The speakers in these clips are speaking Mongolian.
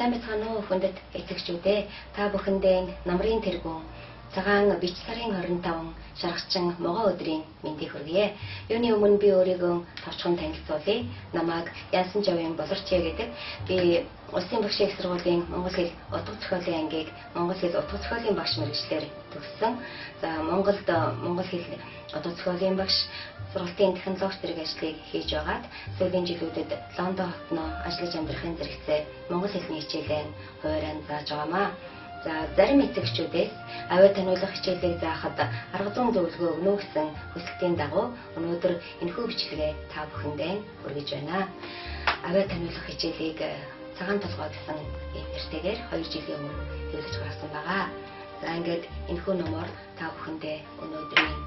сайн байцгаана уу хүндэт эцэгчүүдээ. Та бүхэндээ намрын тэргүүн цагаан бич сарын 25 шаргачин могоо өдрийн мэндийг хүргье. Юуны өмнө би өөрийгөө товчхон танилцуулъя. Намайг Янсан Жавын Болорчье гэдэг. Би Улсын Багшийн их сургуулийн Монгол хэл утга зохиолын ангийг Монгол хэл утга зохиолын багш мэргэжлэр төгссөн. За Монголд Монгол хэл утга зохиолын багш сургалтын технологич зэрэг ажлыг хийж байгаад сүүлийн жилүүдэд Лондон хотноо ажиллаж амьдрахын зэрэгцээ монгол хэлний хичээлээ хуурайнд зааж байгаамаа. За зарим эцэгчүүдээс авиа таниулах хичээлийг заахад арга зүйн зөвлөгөө өгнө гэсэн хүсэлтийн дагуу өнөөдөр энэхүү бичлэгээ та бүхэндээ хүргэж байна. Авиа таниулах хичээлийг цагаан толгой гэсэн ийм нэртэйгээр 2 жилийн өмнө хэрэгжиж гаргасан байгаа. За ингээд энэхүү номоор та бүхэндээ өнөөдрийн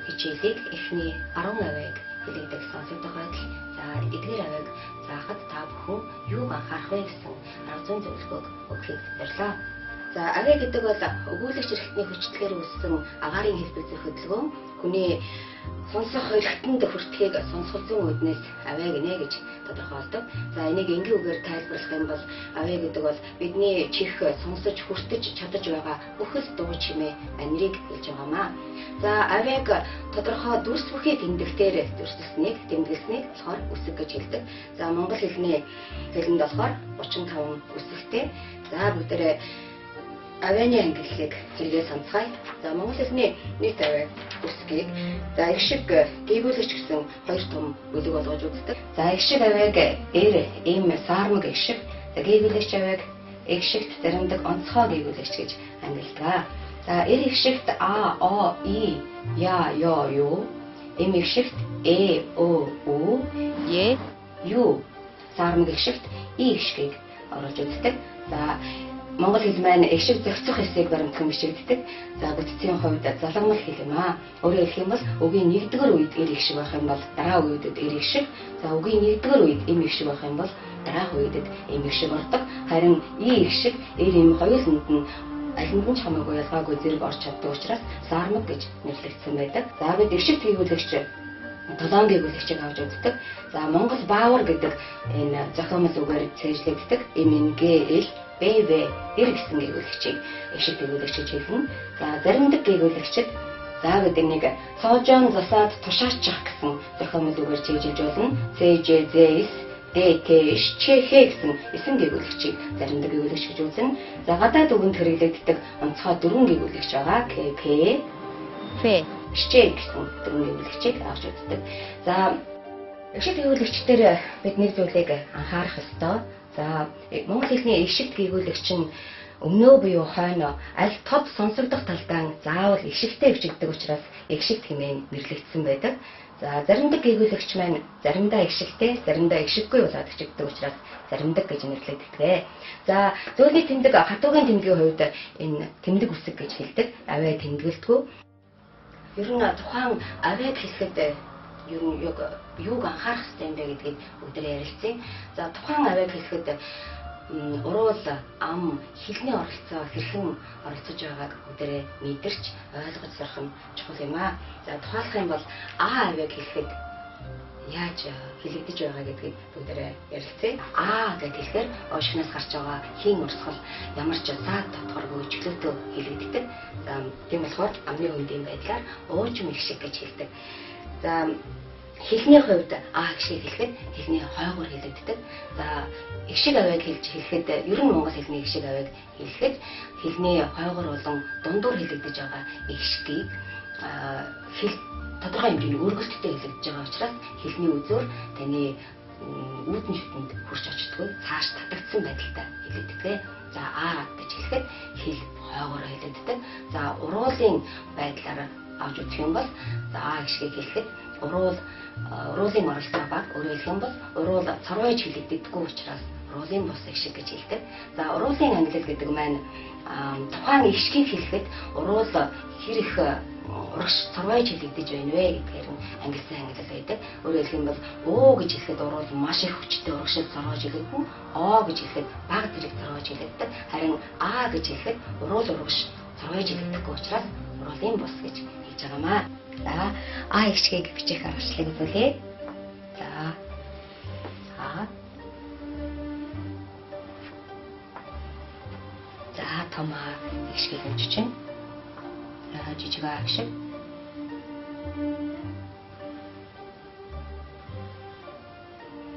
хичээлийг эхний 10 авийг хэлэгдэх сонсогдох байдал. За эдгээр авийг заахад та бүхэн юуг анхаарах вэ гэсэн арга зүйн зөвлөгөөг өгөхийг зорилоо. За авиа гэдэг бол өгүүлэгч эрхтний хүчтэйгээр үүссэн агаарын хэлбэр зэх хөдөлгөөн хүний сонсох эрхтэнд хүртэхийг сонсгол зүйн үүднээс авиа гинэ гэж тодорхойлдог. За энийг энгийн үгээр тайлбарлах юм бол авиа гэдэг бол бидний чих сонсож хүртэж чадаж байгаа бүхэл дуу чимээ анирыг хэлж байгаамаа. За авиаг тодорхой дүрс бүхий тэмдэгтээр тэмдэглэснийг болохоор үсэг гэж хэлдэг. За монгол хэлний хэлэнд болохоор 35 үсэгтэй. За бүгдээрээ авианы ангиллыг хэрэгээ санацгаая. За монгол хэлний нийт авиа үсгийг за их шиг гээгүүлэгч гэсэн хоёр том бүлэг болгож үздэг. За их шиг авиаг эм саармаг их шиг, гээгүүлэгч авиаг их шигт заримдаг онцгой гээгүүлэгч гэж ангилдаг. За их шигт а, о, и, я, ё, ю, эм их шигт э, о, у, е, ю, саармаг их шигт и их шгийг оруулж үздэг. За монгол хэл маань их шиг зохицох хэсгийг баримтхан бичигддэг. За бүтцийн хувьд залагмал хэл юм аа. Өөрөөр хэлэх юм бол үгийн нэгдүгээр үед эр их шиг байх юм бол дараа үедэд эр их шиг. За үгийн нэгдүгээр үед эм их шиг байх юм бол дараах үедэд эм их шиг болдог. Харин и их шиг эр эм хоёуланд нь алинд нь ч хамаагүй ялгаагүй зэрэг орж чаддаг учраас саармаг гэж нэрлэгдсэн байдаг. За бид их шиг гээгүүлэгч долоон гээгүүлэгчийг авч үздэг. За монгол баавар гэдэг энэ зохиомжтой үгээр цээжлэгддэг. МНГЛ БВ эр гэсэн гээгүүлэгчийг их шиг гээгүүлэгч гэж хэлнэ. За заримдаг гээгүүлэгчид за гэдэг нэг цоожон засаад тушаачих гэсэн зохиомжтой үгээр цээжилж болно. ЦЖЗС ДТШ гэсэн эсэм гээгүүлэгчийг заримдаг гээгүүлэгч гэж үзнэ. За гадаад үгэнд хэрэглэгддэг онцгой дөрвөн гээгүүлэгч байгаа. КП Ф шчээ гэсэн дөрвөн гээгүүлэгчийг авч үздэг. За их шиг гээгүүлэгчдэр бид нэг зүйлийг анхаарах ёстой. За монгол хэлний их шиг гээгүүлэгч нь өмнөө буюу хойноо аль тод сонсогдох талдаа заавал их шигтэй бичигддэг учраас их шиг хэмээн нэрлэгдсэн байдаг. За заримдаг гээгүүлэгч маань заримдаа их шигтэй, заримдаа их шиггүй болоод бичигддэг учраас заримдаг гэж нэрлэгддэг. За зөөлний тэмдэг хатуугийн тэмдгийн хувьд энэ тэмдэг үсэг гэж хэлдэг. Авиа тэмдэглэдэггүй. Ер нь тухайн авиаг хэлэхэд юуг анхаарах хэрэгтэй юм бэ гэдгийг бүгдээ ярилцъя. За тухайн авиаг хэлэхэд уруул ам хэлний оролцоо хэрхэн оролцож байгааг бүгдээ мэдэрч ойлгож сурах нь чухал юм аа. За тухайлах юм бол А авиаг хэлэхэд яаж хэлэгдэж байгаа гэдгийг бүгдээ ярилцъя. А гэж хэлэхээр оошгоноос гарч байгаа хийн урсгал ямар ч саад тодорхойгүй чөлөөтэй хэлэгддэг. За тийм болохоор амны хөндийн байдлаар уужим их шиг гэж хэлдэг. За хэлний хувьд А их шиг хэлэхэд хэлний хойгоор хэлэгддэг. За их шиг авиаг хэлэхэд ер нь монгол хэлний их шиг авиаг хэлэхэд хэлний хойгоор болон дундуур хэлэгдэж байгаа их шгийг хэл тодорхой хэмжээний өргөлттэй хэлэгдэж байгаа учраас хэлний үзүүр таны үүдэн шүтэнд хүрч очдгүй цааш татагдсан байдалтай хэлэгддэг. За А гэж хэлэхэд хэл хойгоор хэлэгддэг. За уруулын байдлаар авч үзэх юм бол за А гişгийг хэлэхэд уруулын оролцоо баг. Өөрөөр хэлэх юм бол уруул цорвойж хэлэгддэггүй учраас уруулын бус их шиг гэж хэлдэг. За уруулын ангилал гэдэг маань тухайн их шгийг хэлэхэд уруул хэр их урагш цорвойж хэлэгдэж байна вэ гэдгээр нь ангилсан ангилал байдаг. Өөрөөр хэлэх юм бол уу гэж хэлэхэд уруул маш их хүчтэй урагшил цорвойж хэлэгдэн, оо гэж хэлэхэд бага зэрэг цорвойж хэлэгддэг. Харин А гэж хэлэхэд уруул урагш цорвойж хэлэгдэхгүй учраас уруулын бус гэж хэлж байгаамаа. За А их шгийг бичих аргачлалыг үзүүлье. За А гიშгийг уншчихна. Жижиг А гişиг.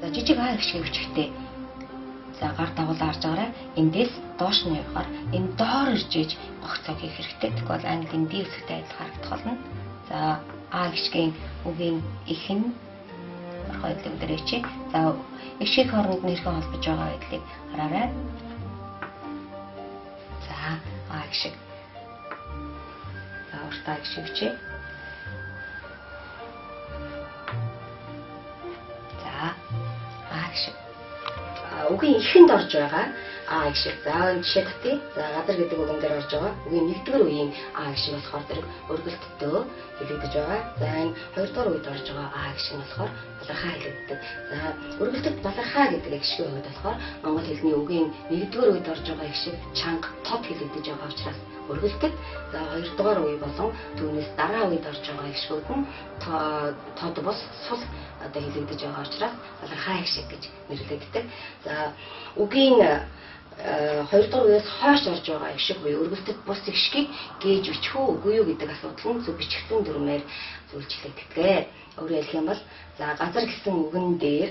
За жижиг А гişгийг өчгтээ. За гар дагуулаа харж байгаарай. Эндээс доош нь явахаар энэ доор ирж иж огцоо хийх хэрэгтэй. Тэгвэл английн D хэсэгтэй адилхан харагдах болно. За А гişгийн үгийн их нь хоёулын дээрээ чи. За гişгийн хооронд нь хэрхэн холбож байгаа байдлыг хараарай. За А гişиг. За урт А гişиг чи. За А гişиг. Үгийн ихэнд орж байгаа А гişиг. За жишээ татъя. За газар гэдэг үгэн дээр орж байгаа. Үгийн нэгдүгээр үеийн А гişиг болохоор тэр өргөлттэй хэлэгдэж байгаа. За энэ хоёрдугаар үед орж байгаа А гişиг нь болохоор балархаа хэлэгддэг. За өргөлтөд балархаа гэдэг гişгийн үед болохоор монгол хэлний үгийн нэгдүгээр үед орж байгаа гişиг чанга тод хэлэгдэж байгаа учраас өргөлтөд. За хоёрдугаар үе болон түүнээс дараа үед орж байгаа гişгүүд нь тод бос сул одоо хэлэгдэж байгаа учраас балархаа гişиг гэж нэрлэгддэг. За үгийн хоёрдугаар үеэс хойш орж байгаа гişиг буюу өргөлтөд бус гişгийг гээж бичих үү үгүй юу гэдэг асуудал нь зөв бичигдсэн дүрмээр зөвлөжлөгддөг. Өөрөөр хэлэх юм бол за газар гэсэн үгэн дээр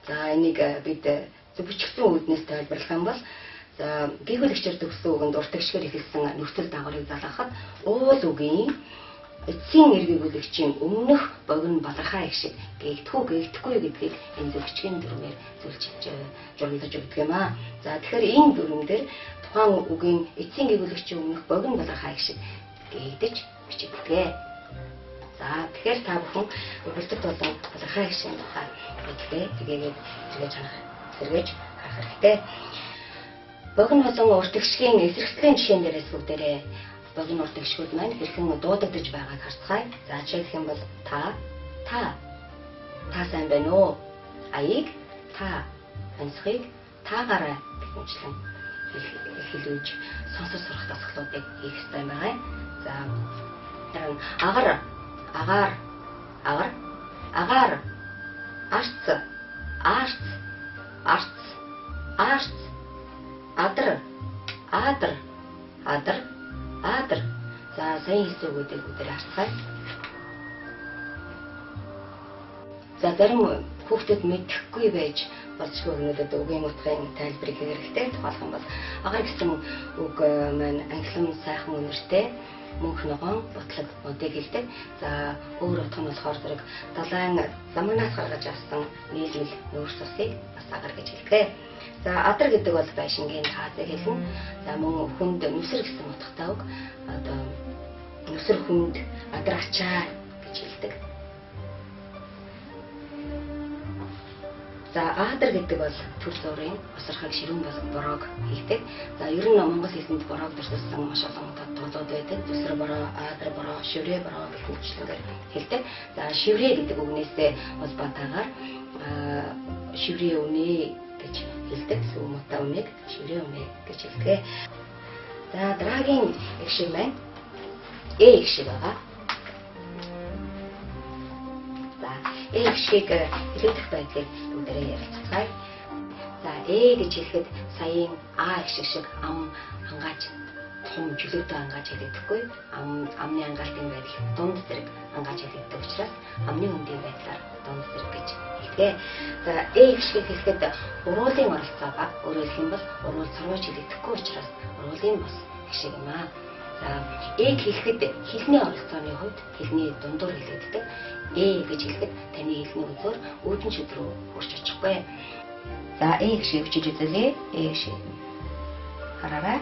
за энийг бид зөв бичигдсэн үгнээс тайлбарлах юм бол за гэгүүлэгчээр төгссөн үгэнд урт гişгээр эхэлсэн нөхцөл дагаврыг залгахад уул үгийн эцсийн эргэгүүлэгчийн өмнөх богино балархаа гişиг гээгдэхгүй гээгдэхгүй гэдгийг энэ зөв бичгийн дүрмээр журлаж өгдөг юм аа. За тэгэхээр энэ дүрмээр тухайн үгийн эцсийн эргэгүүлэгчийн өмнөх богино балархаа гişиг гээгдэж бичигддэг. За тэгэхээр та бүхэн өргөлтөд болон балархаа гişгийн тухай мэдээ тэгээд сэргээж харах хэрэгтэй. Богино болон урт гişгийн эсрэгцлийн жишээн дээрээс бүгдээрээ богино урт гişгүүд маань хэрхэн дуудагдж байгааг харцгаая. За жишээлх юм бол та сайн байна уу? Аяыг та, онцгойг таагаарай гэмчлэн хэлүүлж сонсож сурах дасгалуудыг хийх ёстой юм байна. За агаар арц адар. За сайн хэлсэн үгүүдийг бүгдээр харцгаая. За зарим хүүхдэд мэдэхгүй байж болзошгүй өгнөдөд үгийн утгын тайлбарыг хийх хэрэгтэй. Тухайлх юм бол агаар гэсэн үг маань англин сайхан үнэртэй мөнх ногоон бутлаг модыг хэлдэг. За өөр утга нь болохоор зэрэг далайн ламанаас гаргаж авсан нийлмэл нүүрс усыг бас агаар гэж хэлдэг. За адар гэдэг бол байшингийн таазыг хэлнэ. За мөн хүнд нүсэр гэсэн утгатай үг. Одоо нүсэр хүнд адар ачаа гэж хэлдэг. За адар гэдэг бол төр зургийн босрохыг ширүүн болон бороог хэлдэг. За ер нь монгол хэлэнд бороог дурсалсан маш олон тоолууд байдаг. Зүсэр бороо, адар бороо, шиврээ бороо гэх мэтчлэнгээр хэлдэг. За шиврээ гэдэг үгнээсээ холбоотойгоор шиврээ үнэ гэж хэлдэг. Сүмөтэ үнэг шиврээ үнэ гэж хэлдэг. За дараагийн гişиг маань гişиг байгаа. Гişгийг хэлэх байдлыг бүгдээрээ ярилцгаая. За гэж хэлэхэд саяын А гişиг шиг ам хангааж том чөлөөтэй хангааж хэлэгдэхгүй. Амны хангаалтын байдал дунд зэрэг хангааж хэлэгддэг учраас амны үндийн байдлаар дунд зэрэг гэж хэлдэг. За гişгийг хэлэхэд уруулын оролцоо ба өөрөөр хэлэх юм бол уруул цоргож хэлэгдэхгүй учраас уруулын бус гişиг юм аа. За хэлэхэд хэлний оролцооны хувьд хэлний дундуур хэлэгддэг. Гэж хэлэхэд таны хэлний үзээр үүдэн шид рүү хүрч очихгүй. За гişиг өчиж үзүүлээ. Гişиг хараарай.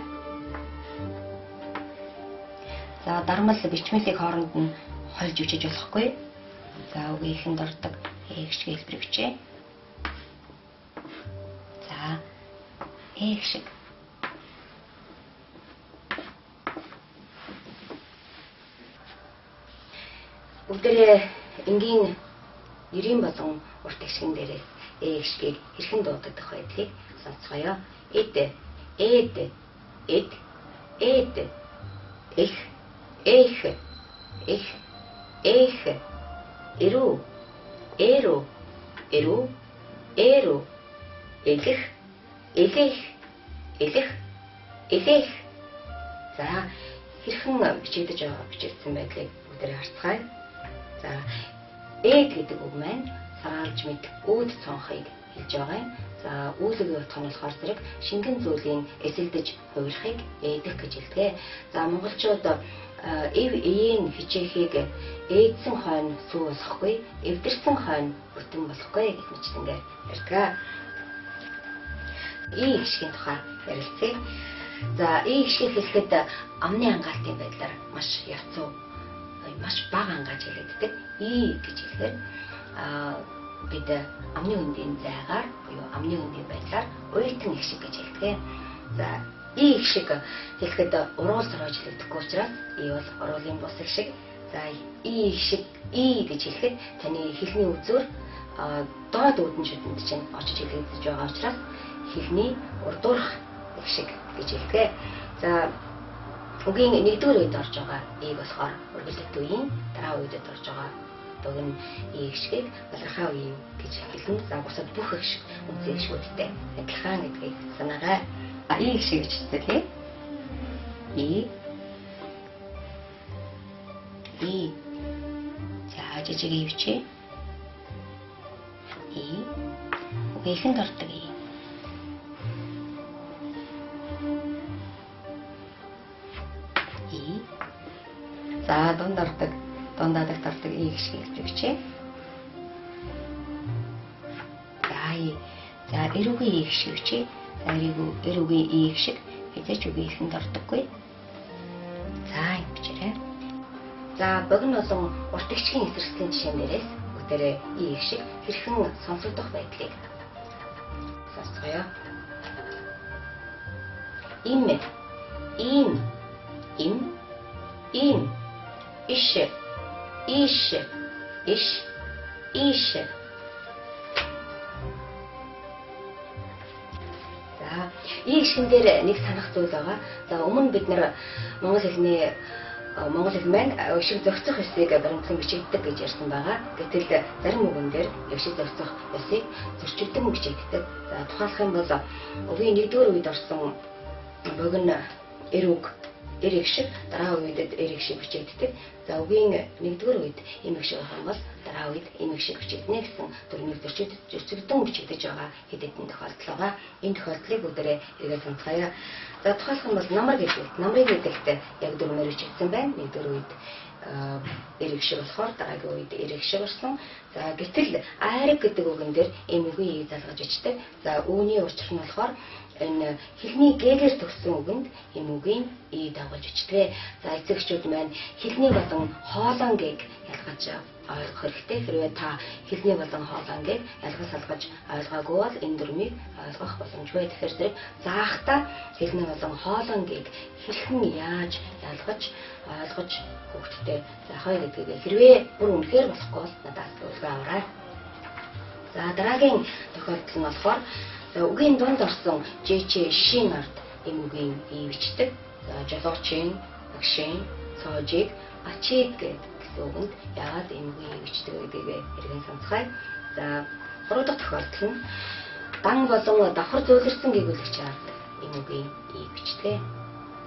За дармал бичмэлийг хооронд нь хольж үчиж болохгүй. За үгийн ихэнд ордог гişиг хэлбэр бичээ. За гişиг. Бүгдээрээ энгийн нэрийн болон урт гişгэн дээрээс гişгийг хэрхэн дуудагдах байдлыг сонсцгоё. Эд, эх, эрүү, элэх, За хэрхэн бичигдэж байгаа бичигдсэн байдлыг бүгдээ харцгаая. За эд гэдэг үг маань саргаалж мэд өөд цонхыг хэлж байгаа юм. За үүлэг утга нь болохоор зэрэг шингэн зүйлийн эсэлдэж хувирахыг эдэх гэж хэлдэг. За монголчууд эв эеийн хичээхийг ээдсэн хойно сүү болохгүй, эвдэрсэн хойно бүтэн болохгүй гэж мэтлэнгээр ярьдаг. И гişгийн тухай ярилцъя. За и гişгийг хэлэхэд амны ангаалтын байдлаар маш явцуу, маш бага ангааж хэлэгддэг. И гэж хэлэхээр бид амны өндийн зайгаар буюу амны өндийн байдлаар уйлтан гişг гэж хэлдэг. За и гişг хэлэхэд уруул сороож хэлэгдэхгүй учраас и бол уруулын бус гişг. За и гişг и гэж хэлэхэд таны хэлний үзүүр доод үүдэн шүтэнд чинь очиж хэлэгдэж байгаа учраас хэлний урдуурах гişг гэж хэлдэг. За үгийн нэгдүгээр үед орж байгаа и болохоор үргэлжлэлт үеийн дараа үедэд орж байгаа дуг нь и гişгийг балархаа үеийн гэж хэлнэ. За бусад бүх гişг үнцэн гişгүүдтэй адилхан гэдгийг санаарай. И гişг гэж хэлээ. И за жижиг ивчээ. И үгээхэн дордог и. За дундаадаг дордог и гişгийг бичээ. За эрүүгийн и гişг бичээ. За эрүүгийн и гişг хэзээ ч үгээхэн дордоггүй. За ингэ бичээрэй. За богино болон урт гişгийн эсрэгслийн жишээн дээрээс бүгдээрээ и гişг хэрхэн сонсогдох байдлыг сонсгоё. Им иш За и гişгэн дээр нэг санах зүйл байгаа. За өмнө бид нар монгол хэл маань өшиг зохицох ёсыг баримтлан бичигддэг гэж ярьсан байгаа. Гэтэл зарим үгэн дээр өшиг зохицох ёсыг зөрчилдөн бичигддэг. За тухайлах юм бол үгийн нэгдүгээр үед орсон богино эрүүг эр гişг дараа үедэд эр гişг бичигддэг. За үгийн нэгдүгээр үед им гişг байх юм бол дараа үед им гişг бичигдэнэ гэсэн төрөнийг зөрчилдөн бичигдэж байгаа хэд хэдэн тохиолдол байгаа. Энэ тохиолдлыг бүгдээрээ эргээд санацгаая. За тухайлах юм бол намрыг гэдэгт яг дөрмөр бичигдсэн байна. Нэгдүгээр үед эр гişг болохоор дараагийн үед эр гişг орсон. За гэтэл айраг гэдэг үгэн дээр им үгийн залгаж бичдэг. За үүний учир нь болохоор энэ хэлний гээгээр төгссөн үгэнд им үгийн и дагуулж бичдэг. За эцэгчүүд маань хэлний болон хоолон гийг ялгаж ойлгох хэрэгтэй. Хэрвээ та хэлний болон хоолон гийг ялгаж салгаж ойлгоогүй бол энэ дүрмийг ойлгох боломжгүй. Тэгэхээр зэрэг заахта хэлний болон хоолон гийг хэрхэн яаж ялгаж ойлгож хүүхдэд заахаа гэдгийг хэрвээ бүр үнэхээр болохгүй бол надаас зөвлөгөө аваарай. За дараагийн тохиолдол нь болохоор үгийн дунд орсон жичээ шин ард им үгийн и бичдэг. За жолоочин, агшин, цоожиг, ачиг гэсэн үгэнд яагаад им үгийн и бичдэг гэдгийг эргэн санацгаая. За гурав дахь тохиолдол нь дан болон давхар зөвлөрсөн гээгүүлэгч ард им үгийн и бичдэг.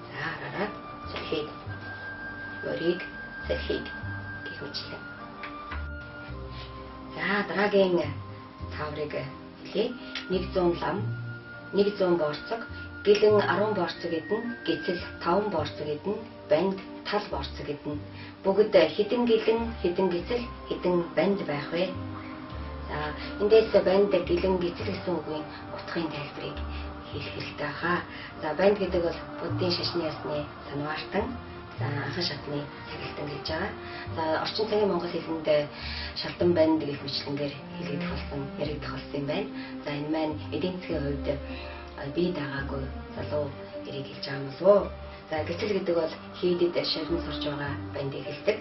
За хараарай. Сахиг, морийг, сахиг гэх мэтлэн. За дараагийн таврыг хэлье. 100 лам, 100 борцог, гэлэн 10 борцог эдэн, гэцэл 5 борцог эдэн, банд тал борцог эдэн. Бүгд хэдэн гэлэн, хэдэн гэцэл, хэдэн банд байх вэ? За эндээс банд, гэлэн, гэцэл гэсэн үгийн утгын тайлбарыг хийх хэрэгтэй хаа. За банд гэдэг бол буддын шашны ясны санваартан. За анхан шатны цагаалтан гэж байгаа. За орчин цагийн монгол хэлэнд шалдан банд гэх мэтлэнгээр хэлэгдэх болсон, яригдах болсон юм байна. За энэ маань эдийн засгийн хувьд бие даагаагүй залуу эрийг хэлж байгаа юм болов. За гэцэл гэдэг бол хийдэд ширнэ сурж байгаа бандыг хэлдэг.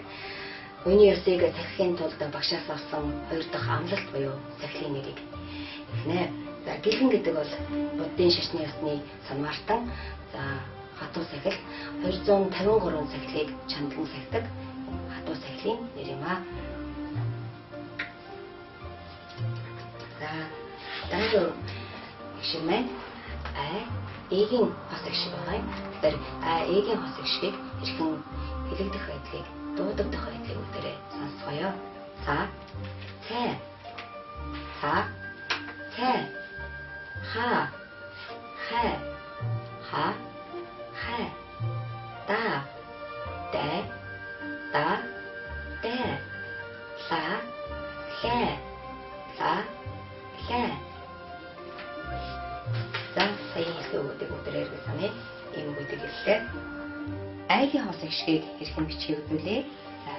Үүний ёсыг сахихын тулд багшаас авсан 2 дахь амлалт буюу сахилын нэрийг хэлнэ. За гэлэн гэдэг бол буддын шашны ясны санваартан. За хатуу сахил 253 сахилыг чандган сахидаг хатуу сахилын нэр юм аа. За дараагийн гişг маань Эгийн хос эх шиг байгаа юм. Тэгэхээр эгийн хос эх шигийг хэрхэн хэлэгдэх байдлыг, дуудагдах байдлыг бүгдээрээ сонсгоё. За, цай. Ха, цай. Ха, хай. Ха, хай. Да, дэ, да, дэ. Ла, лэ. Ла, лэ. За, сая хэлсэн үгүүдийг бүгдээрээ эргэлзэнэ. Ийм үгүүдийг хэллээ. Айгийн хос эх шигийг хэрхэн бичгийг үзүүлээ. За,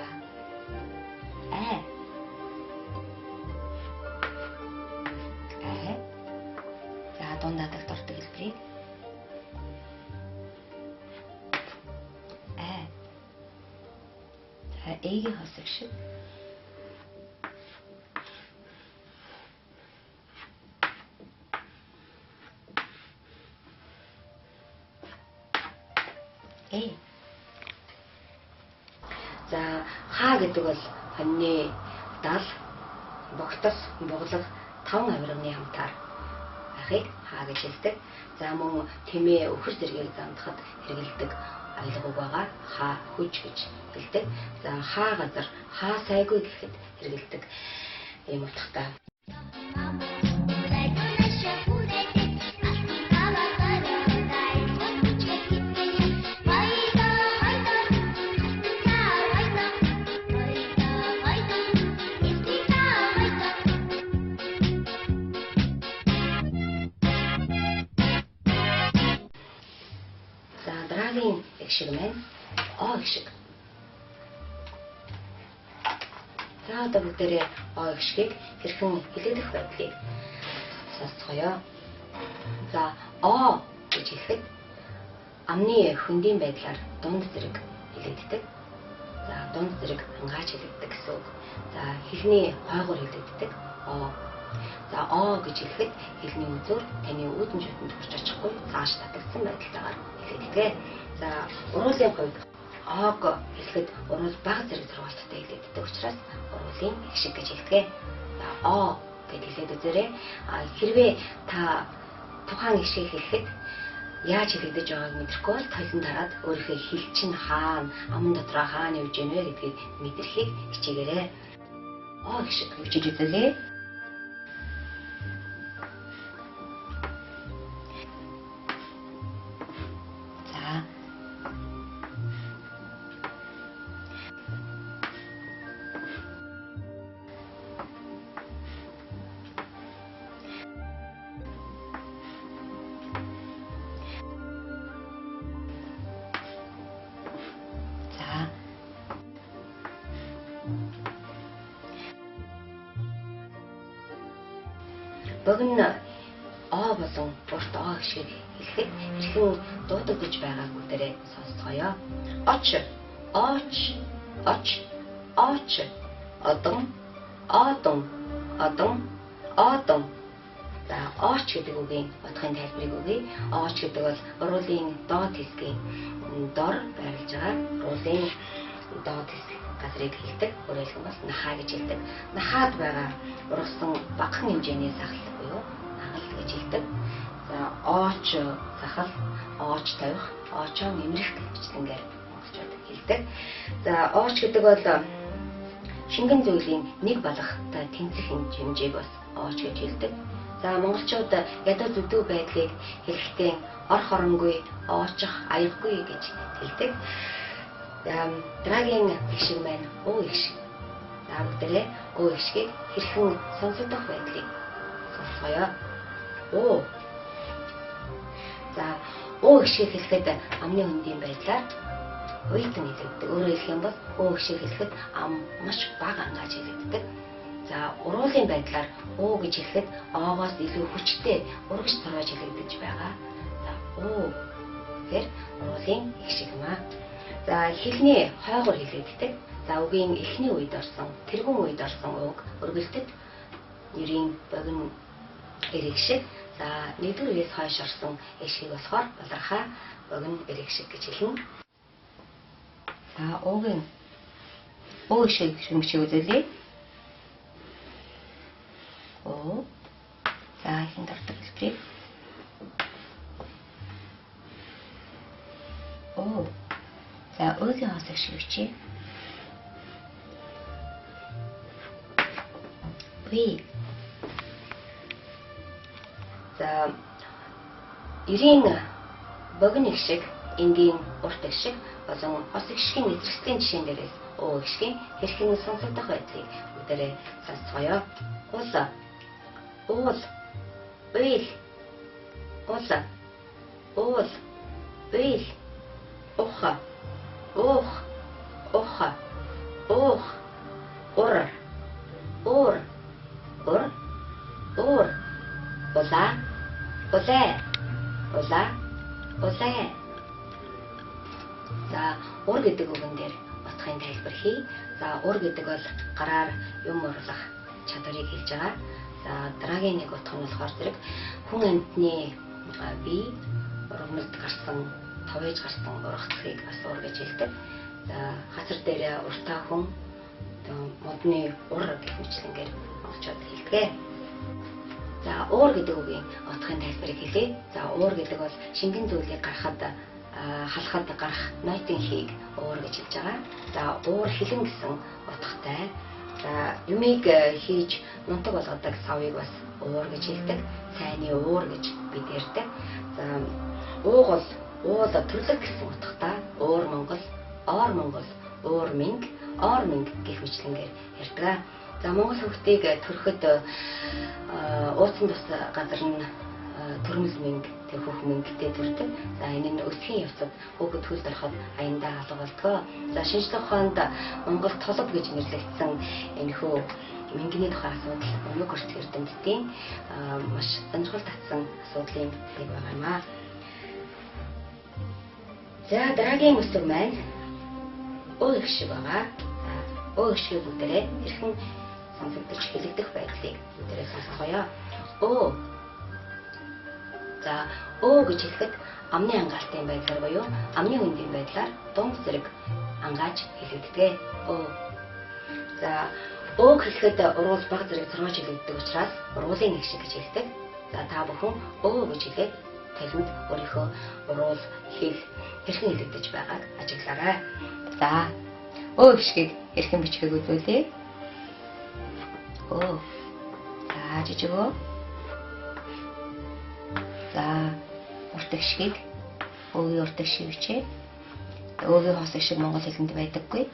ай. Ай. За, дундаа дагтардаг хэлбэрийг. Ай. За, эгийн хос эх шиг. За, хаа гэдэг бол хоньны 70, богтос, буглаг 5 авирганы хамтаар байхыг хаа гэж хэлдэг. За, мөн тэмээ өхөр зэргийг замдахад хэрэгэлдэг аялга үг байгаа. Хаа хүж гэж хэлдэг. За, хаа газар, хаа сайгүй гэхэд хэрэгэлдэг ийм утгатай. Дараагийн эх шиг маань о эх шиг. За, одоо бүгдээрээ о эх шигийг хэрхэн хэлэгдэх байдлыг сонсгоё. За, о гэж хэлэхэд амны хөндийн байдлаар дунд зэрэг хэлэгддэг. За, дунд зэрэг хангааж хэлэгддэг гэсэн үг. За, хэлний хойгоор хэлэгддэг о. За, о гэж хэлэхэд хэлний үзүүр таны үүдэн шүтэнд хүрч очихгүй цааш татагдсан байдалтайгаар хэлэгддэг. За, уруулын хувьд ог хэлэхэд уруул бага зэрэг зургалттай хэлэгддэг учраас уруулын эх шиг гэж хэлдэг. За, о гэж хэлээд үзээрэй. Хэрвээ та тухайн эх шиг хэлэхэд яаж хэлэгдэж байгааг мэдрэхгүй бол толон дараад өөрийнхөө хэл чинь хаана, аман дотроо хаана явж гэнэ вэ гэдгийг мэдрэхийг хичээгээрэй. О эх шиг үжиж үзүүлээ. Богино о болон урт о шиг хэлэхэд хэрхэн дуудагдж байгааг бүгдээрээ сонсгоё. Оч, оч, оч, оч, одон, одон, одон, одон. За, оч гэдэг үгийн утгын тайлбарыг өгье. Оч гэдэг бол уруулын доод хэсгийн дор байрлаж байгаа уруулын доод хэсэг газрыг хэлдэг. Өөрөөр хэлбэл нахаа гэж хэлдэг. Нахаад байгаа ургасан багахан хэмжээний сахал буюу нагал гэж хэлдэг. За, ооч сахал, ооч тавих, оочоо нэмрэх гэвчлэнгээр монголчууд хэлдэг. За, ооч гэдэг бол шингэн зүйлийн нэг балахтай тэнцэх хэмжээг бас ооч гэж хэлдэг. За, монголчууд ядуу зүдүү байдлыг хэлэхдээ ор хоронгүй, оочох, аяггүй гэж хэлдэг. Дараагийн эх шиг маань оо эх шиг. За, бүгдээрээ оо эх шигийг хэрхэн сонсогдох байдлыг сонсгоё. Оо. За, оо эх шиг хэлэхэд амны хөндийн байдлаар уйлдан хэлэгддэг. Өөрөөр хэлэх юм бол оо эх шиг хэлэхэд ам маш бага ангааж хэлэгддэг. За, уруулын байдлаар оо гэж хэлэхэд оогоос илүү хүчтэй урагш торгож хэлэгдэж байгаа. За, оо гэхээр уруулын эх шиг юм аа. За, хэлний хойгоор хэлэгддэг. За, үгийн эхний үед орсон, тэргүүн үед орсон үг өргөлтөд нэрийн богино эрэг шиг. За, нэгдүгээр үеэс хойш орсон эх шиг болохоор балархаа богино эрэг шиг гэж хэлнэ. За, уугийн оо шиг хэмжээ үзүүлээ. Оо. За, эхэнд ордог хэлбэрийг. шиг бичиж. Ви. За 90 богино их шиг, энгийн урт их шиг болон ос их шигийн эзэрхтлийн жишээн дээрээс уу их шигийн хэрхэн сонсогдох байдлыг бүгдээрээ сонсцгоё. Уул, уул, уйл, уул, уул, уйл, уха, ух, уха, ух, ур, ур, ур, ур, улаа, улай, улаа, улай. За ур гэдэг үгэн дээр утгын тайлбар хий. За ур гэдэг бол гараар юм урлах чадварыг хэлж байгаа. За дараагийн нэг утга нь болохоор зэрэг хүн амьтны бие ургамалд гарсан, товёж гарсан ургацлыг бас ур гэж хэлдэг. За хацар дээр уртаа хүн модны ур гэх мэтлэнгээр монголчууд хэлдэг. За уур гэдэг үгийн утгын тайлбарыг хэлье. За уур гэдэг бол шингэн зүйлийг гаргахад халахад гарах нойтын хийг уур гэж хэлж байгаа. За уур хилэн гэсэн утгатай. За юмыг хийж нутаг болгодог савыг бас уур гэж хэлдэг. Сайны уур гэж бид ярьдаг. За уугол, уул төрлөг гэсэн утгатай. Уур Монгол, оор Монгол, уур минг, оор минг гэх мэтлэнгээр ярьдаг. За Монгол хүүхдийг төрөхөд ууцсан тус газар нь төрмөл минг, тэг хөх мингтэй төрдөг. За энэ нь өсгийн явцад хүүхэд хөлд ороход аяндаа алга болдог. За шинжлэх ухаанд Монгол толб гэж нэрлэгдсэн энэхүү мингний тухай асуудал өмнөг өрт эрдэмтдийн маш сонирхол татсан асуудлын нэг байгаа юм аа. За дараагийн үсэг маань өө их шиг байгаа. Өө их шиг бүгдээрээ хэрхэн сонсогдож хэлэгдэх байдлыг бүгдээрээ сонсгоё. Өө. За өө гэж хэлэхэд амны ангаалтын байдлаар буюу амны үндийн байдлаар дунд зэрэг ангааж хэлэгддэг. Өө. За өө гэхэд уруул баг зэрэг зургаж хэлэгддэг учраас уруулын нэг шиг гэж хэлдэг. За та бүхэн өө гэж хэлээд талент өөрийнхөө уруул хэл хэрхэн хэлэгдэж байгааг ажиглаарай. За өө гişгийг хэрхэн бичгийг үзүүлье. Өө. За жижиг өө. За урт гişгийг өөгийн урт гişиг бичээ. Өөгийн хос гişиг монгол хэлэнд байдаггүй.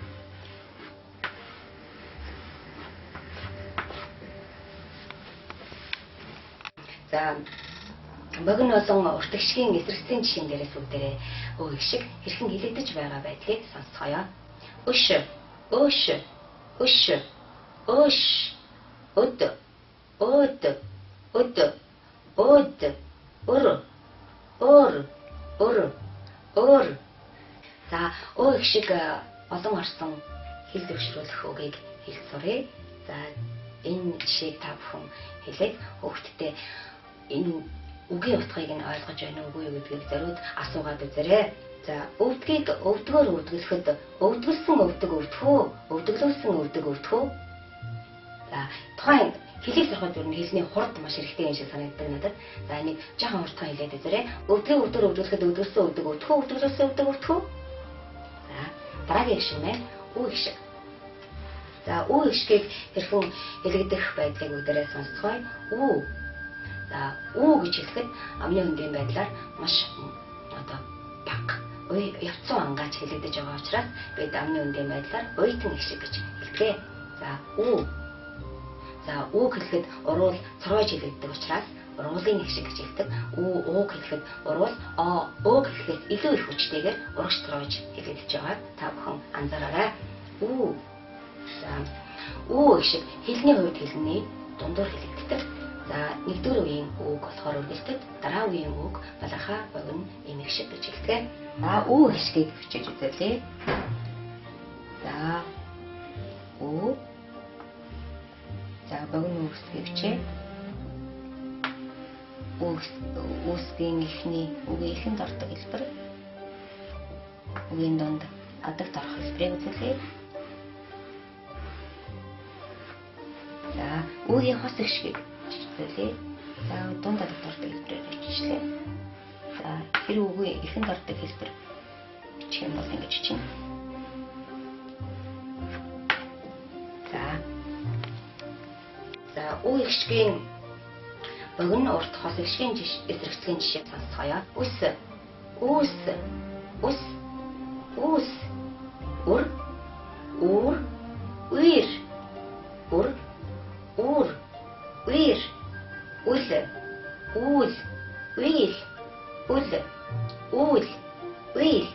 За богино болон урт гişгийн эсрэгцийн жишээн дээрээс бүгдээрээ өө гişиг хэрхэн хэлэгдэж байгаа байдлыг сонсцгоё. Өш, өш, өш, өш, өд, өд, өд, өд, өр, өр, өр, өр. За өө гişиг олон орсон хэл дэвшрүүлэх үгийг хэлж суръя. За энэ жишээг та бүхэн хэлээд хүүхдтэй энэ үгийн утгыг нь ойлгож байна уу гэдгийг зориуд асуугаад үзээрэй. За өвдгийг өвдгөөр өвдгөлөхөд өвдгөлсөн өвдөг өвдөхөө, өвдөглөөсөн өвдөг өвдөхөө. За тухайн хэлийг сурахад зөвхөн хэлний хурд маш хэрэгтэй юм шиг санагддаг надад. За энийг жоохон хурдхан хэлээд үзээрэй. Өвдгийг өвдгөөр өвдгөлөхөд өвдгөлсөн өвдөг өвдөхөө, өвдөглөөсөн өвдөг өвдөхөө. За дараагийн гişг маань үү гişг. За үү гişгийг хэрхэн хэлэгдэх байдлыг бүгдээрээ сонсцгоё. Үү. За үү гэж хэлэхэд амны үндийн байдлаар маш одоо баг явцсан ангааж хэлэгдэж байгаа учраас бид амны үндийн байдлаар уйтан гişг гэж хэлдэг. За үү. За үү гэхэд уруул цороож хэлэгддэг учраас уруулын гişг гэж хэлдэг. Ууг гэхэд уруул өө гэхээс илүү их хүчтэйгээр урагш цороож хэлэгдэж байгааг та бүхэн анзаараарай. Үү. За үү гişг хэлний хувьд хэлний дундуур хэлэгддэг. За нэгдүгээр үеийн үг болохоор үргэлжлэхэд дараа үеийн үг балархаа богино эмэг шиг гэж хэлдэг. Үү гişгийг бичиж үзүүлье. За үү. За богино үгсгийг бичээ. Үгсгийн эхний үгийн эхэнд ордог хэлбэр. Үгийн донд адагт орох хэлбэрийг үзүүлье. За үгийн хос гişгийг үзүүлье. За дунд адагт ордог хэлбэрээр бичлээ. За тэр үгийн эхэнд ордог хэлбэр бичих юм бол ингэж чинь. За үе гიშгийн богино урт хос гიშгийн эсрэгцлийн жишээ сонсгоё. Үс, үүс, ус, үүс, үр, үүр, үер, үр, үүр, үер, үл, үүл, үйл, үл, үүл, үйл.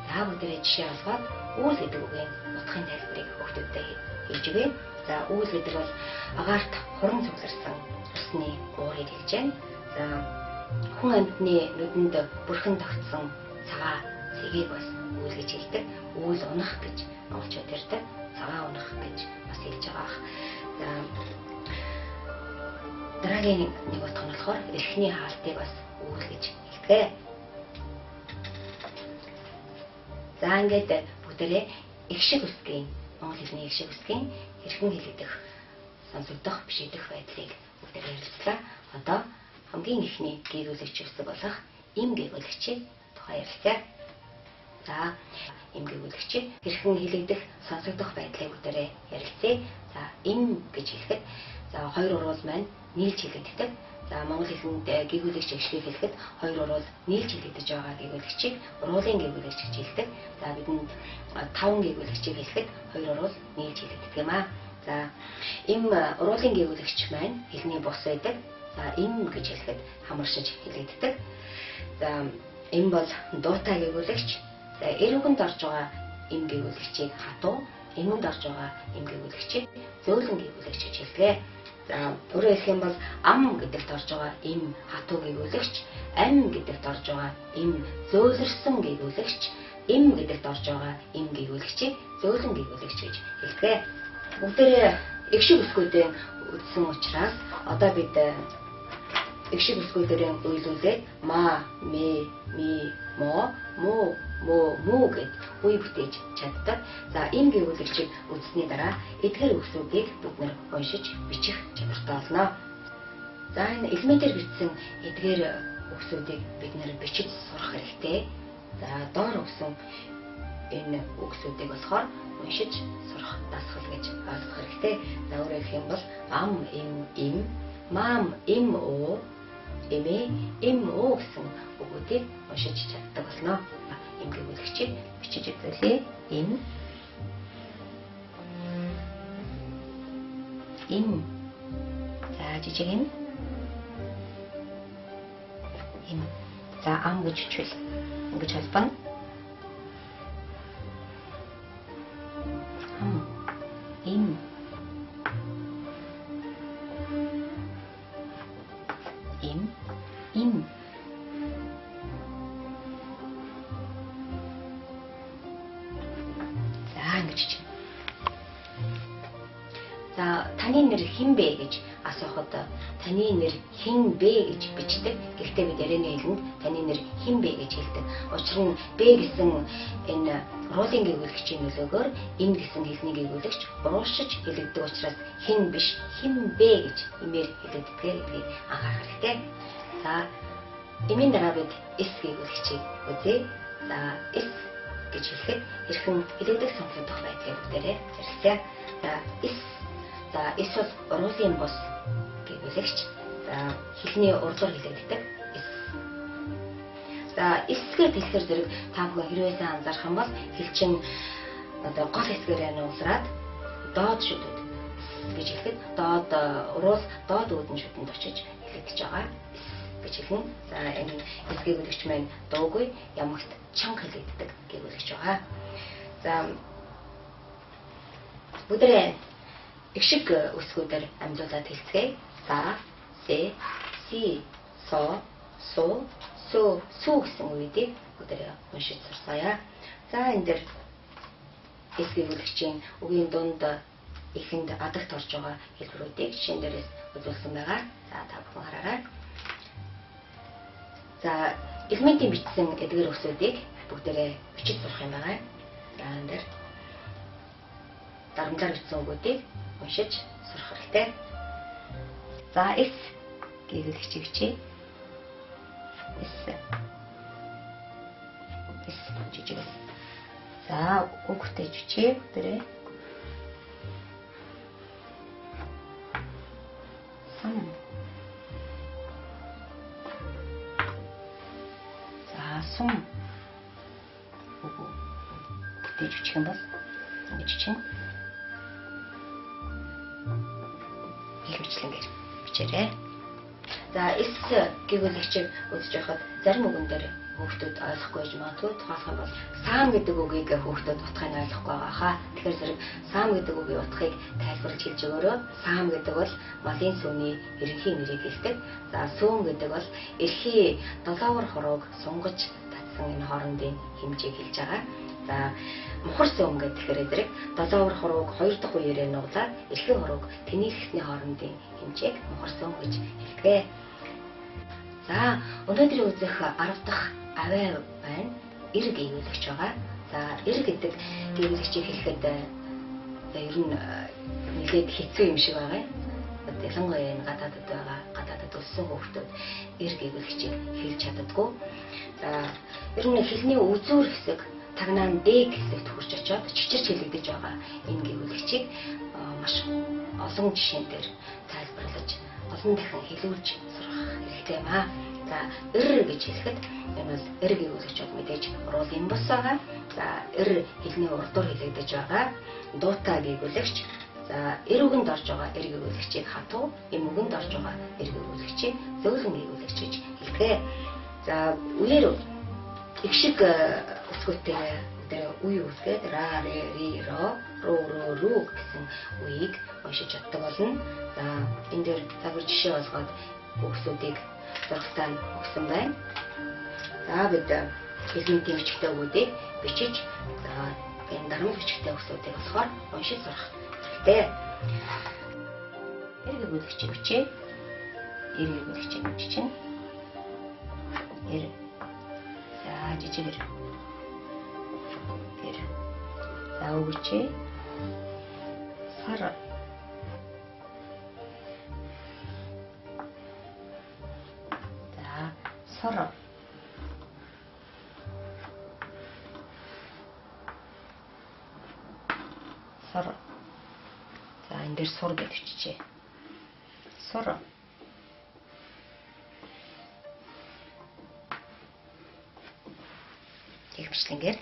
За бүгдээ жишээ олгоод үүл гэдэг үгийн утгын тайлбарыг хүүхдүүдэд хэлж өгье. За үүл гэдэг бол агаарт хуран цугларсан усны уурыг хэлж байна. За хүн амьтны нүдэнд бүрхэн тогтсон цагаан цэгийг бас үүл гэж хэлдэг. Үүл унах гэж монголчууд ярьдаг. Цагаан унах гэж бас хэлж байгаа. За дараагийн нэг утга нь болохоор эрхний хаалтыг бас үүл гэж хэлдэг. За ингээд бүгдээрээ их шиг үсгийн монгол хэлний их шиг үсгийн хэрхэн хэлэгдэх, сонсогдох, бишигдэх байдлыг бүгдээрээ ярилцлаа. Одоо хамгийн ихний гэгүүлэгч үсэг болох им гэгүүлэгчийн тухай ярилцъя. За им гэгүүлэгчийг хэрхэн хэлэгдэх, сонсогдох байдлыг бүгдээрээ ярилцъя. За им гэж хэлэхэд за хоёр уруул маань нийлж хэлэгддэг. За монгол хэлэнд гэгүүлэгч ишлэл хэлэхэд хоёр уруул нийлж хэлэгдэж байгаа гэгүүлэгчийг уруулын гэгүүлэгч гэж хэлдэг. За бидэнд таван гэгүүлэгчийг хэлэхэд хоёр уруул нийлж хэлэгддэг юм аа. За им уруулын гэгүүлэгч маань хэлний бус байдаг. За им гэж хэлэхэд хамаршиж хэлэгддэг. За им бол дуутай гэгүүлэгч. За эр үгэнд орж байгаа им гэгүүлэгчийг хатуу, эмэнд орж байгаа им гэгүүлэгчийг зөөлөн гэгүүлэгч гэж хэлдэг. За өөрөөр хэлэх юм бол ам гэдэгт орж байгаа им хатуу гэгүүлэгч, ам гэдэгт орж байгаа им зөөлрсөн гэгүүлэгч, им гэдэгт орж байгаа им гэгүүлэгчийг зөөлөн гэгүүлэгч гэж хэлдэг. Бүгдээрээ их шиг үсгүүдийн үдсэн учраас одоо бид их шиг үсгүүдээр үйлүүлээд ма, ми, мо, му, муу гэд үе бүтээж чаддаг. За им гэгүүлэгчийг үзсний дараа эдгээр үгсүүдийг бид нэр уншиж бичих чадвартай болно. За энэ элементээр бичсэн эдгээр үгсүүдийг бид нэр бичиж сурах хэрэгтэй. За доор өгсөн энэ үгсүүдийг болохоор уншиж сурах дасгал гэж ойлгох хэрэгтэй. За өөрөөр хэлэх юм бол ам, им, мам, им, оо, эмээ, им, оо гэсэн үгүүдийг уншиж чаддаг болно. Им гэгүүлэгчийг бичиж үзүүлье. Им, за жижиг им, за ам гэж хичвэл ингэж холбоно. Ам, им, им. За таны нэр хэн бэ гэж асуухад таны нэр хэн бэ гэж бичдэг. Гэхдээ бид ярианы хэлэнд таны нэр хэн бэ гэж хэлдэг. Учир нь бэ гэсэн энэ уруулын гэгүүлэгчийн нөлөөгөөр им гэсэн хэлний гэгүүлэгч уруушиж хэлэгддэг учраас хэн биш хэн бэ гэж имээр хэлэгддэг гэдгийг анхаарах хэрэгтэй. За имийн дараа бид эс гэгүүлэгчийг үзье. За эс гэж хэлэхэд хэрхэн хэлэгдэх сонсогдох байдлыг бүгдээрээ ярилцъя. За эс. За эс бол уруулын бус гэгүүлэгч. За хэлний урдуур хэлэгддэг эс. За эсгээд хэлэхэр зэрэг та бүхэн хэрвээ сайн анзаарах юм бол хэлчин одоо гол хэсгээр нуусраад доод шүдэд гэж хэлэхэд доод уруул доод үүдэн шүдэнд очиж хэлэгдэж байгаа гэж хэлнэ. За энэ эс гэгүүлэгч маань дуугүй ямагт чанга хэлэгддэг гэгүүлэгч байгаа. За бүгдээ их шиг үсгүүдээр амжуулаад хэлцгээе. За, се, си, со, су, су гэсэн үгүүдийг бүгдээ уншиж сурсаяа. За энэ дээр эс гэгүүлэгчийн үгийн дунд ихэнд адагт орж байгаа хэлбэрүүдийг жишээн дээрээс үзүүлсэн байгаа. За та бүхэн хараарай. За элементийн бичсэн эдгээр үгсүүдийг бүгдээ бичиж сурах юм байгаа. За энэ дээр дарамтлаар бичсэн үгүүдийг уншиж сурах хэрэгтэй. За эс гэгүүлэгчийг чи эс жижиг. За үг бүтээж чи бүгдээ За сум бүтээж өчөх юм бол ингэж чинь илэрчлэнгээр бичээрэй. За эс гээгүүлэгчийг үзэж байхад зарим үгэн дээр хүүхдүүд ойлгохгүй гэж магадгүй. Тухайлбал бол саам гэдэг үгийг хүүхдүүд утгыг ойлгохгүй байгаа хаа. Тэгэхээр зэрэг саам гэдэг үгийн утгыг тайлбарлаж хэлж өгөөрэй. Саам гэдэг бол малын сүмний ерөнхий нэрийг хэлдэг. За сүүн гэдэг бол эрхий долоовор хорууг сунгаж татсан энэ хоорондын хэмжээг хэлж байгаа. За мухар сүм гэхээр зэрэг долоовор хорууг 2 дахь үеэрээ нуглаад эрхий хорууг тэнийрхсний хоорондын хэмжээг мухар сүм гэж хэлдэг. За өнөөдрийн үзэх 10 дахь авай байна. Эр гээгүүлэгч байгаа. За эр гэдэг гээгүүлэгчийг хэлэхэд ер нь нэлээд хэцүү юм шиг байгаа юм. Ялангуяа энэ гадаадд байгаа гадаадд өссөн хүүхдүүд эр гээгүүлэгчийг хэлж чаддаггүй. За ер нь хэлний үзүүр хэсэг тагнаан дэг хэсэгт хүрч очиод чичирч хэлэгдэж байгаа энэ гээгүүлэгчийг маш олон жишээн дээр тайлбарлаж олон дахин хэлүүлж сурах хэрэгтэй юм аа. За эр гэж хэлэхэд энэ бол эр гээгүүлэгч бол мэдээж уруулын бус байгаа. За эр хэлний урдуур хэлэгдэж байгаа. Дуутай гээгүүлэгч. За эр үгэнд орж байгаа эр гээгүүлэгчийг хатуу, эм үгэнд орж байгаа эр гээгүүлэгчийг зөөлөн гээгүүлэгч гэж хэлдэг. За үеэр их шиг өсгөөтэй дээр үе үсгээд ра ре ри ро ру гэсэн үеийг уншиж чаддаг болно. За энэ дээр загвар жишээ олгоод үгсүүдийг зурагтаа өгсөн байна. За бид хэлний тэмчигтэй үгүүдийг бичиж за энэ дарамт бичигтэй үгсүүдийг болохоор уншиж сурах хэрэгтэй. Эр гээгүүлэгч бичээ. Эр гээгүүлэгч биччинь. Эр. За жижигэр. Эр. За үгчээ. Сар. Сор. Сор. За энэ дээр сур гэж биччихье. Сор. Их бичлэнгээр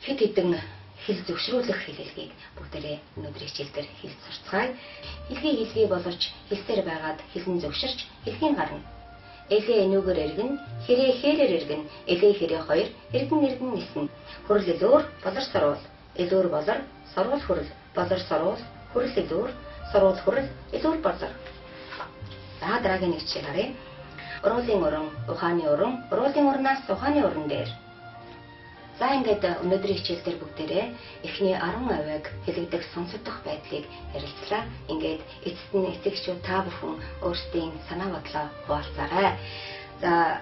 хэд хэдэн хэл зөвшрүүлэх хэллэгийг бүгдээрээ өнөөдрийн хичээлдэр хэлж сурцгаая. Хэлхий хэлхий боловч хэлсээр байгаад хэлэн зөвшөрч хэлхийн гарна. Элээ энүүгээр эргэн, хэрээ хэрээр эргэн, элээ хэрээ хоёр, эргэн нисэн. Хурал элүүр, болор саруул, элүүр болор, саруул хурал, болор саруул, хурал элүүр, саруул хурал, элүүр болор. За дараагийн нэг жишээ харъя. Уруулын уран, ухааны уран, уруулын урнаас ухааны уран дээр. За ингээд өнөөдрийн хичээлдэр бүгдээрээ эхний 10 авийг хэлэгдэх сонсогдох байдлыг ярилцлаа. Ингээд эцэст нь эцэгчүүд та бүхэн өөрсдийн санаа бодлоо хуваалцаарай. За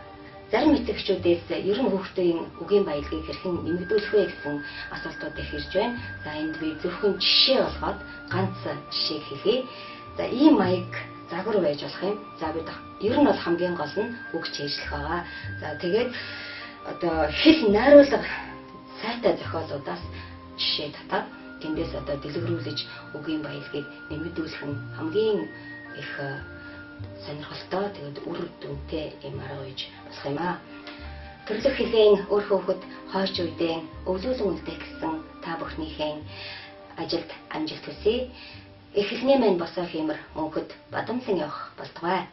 зарим эцэгчүүдээс ер нь хүүхдийн үгийн баялагийг хэрхэн нэмэгдүүлэх вэ гэсэн асуултууд их ирж байна. За энд би зөвхөн жишээ олгоод ганц жишээг хэлье. За ийм маяг загвар байж болох юм. За бид ер нь бол хамгийн гол нь үг чийжлэх байгаа. За тэгээд одоо хэл найруулга сайтай зохиолуудаас жишээ татаад тэндээс одоо дэлгэрүүлж үгийн баялагийг нэмэгдүүлэх нь хамгийн их сонирхолтой тэгээд үр дүнтэй юм арга үйж болох юм аа. Төрлөх хэлний өөр хөөхд хойч үедээ өвлүүлэн үлдэх гэсэн та бүхнийхээ ажилд амжилт хүсье. Их хэлний мань босоо хиймэр мөнхөд бадамсан явах болтугай.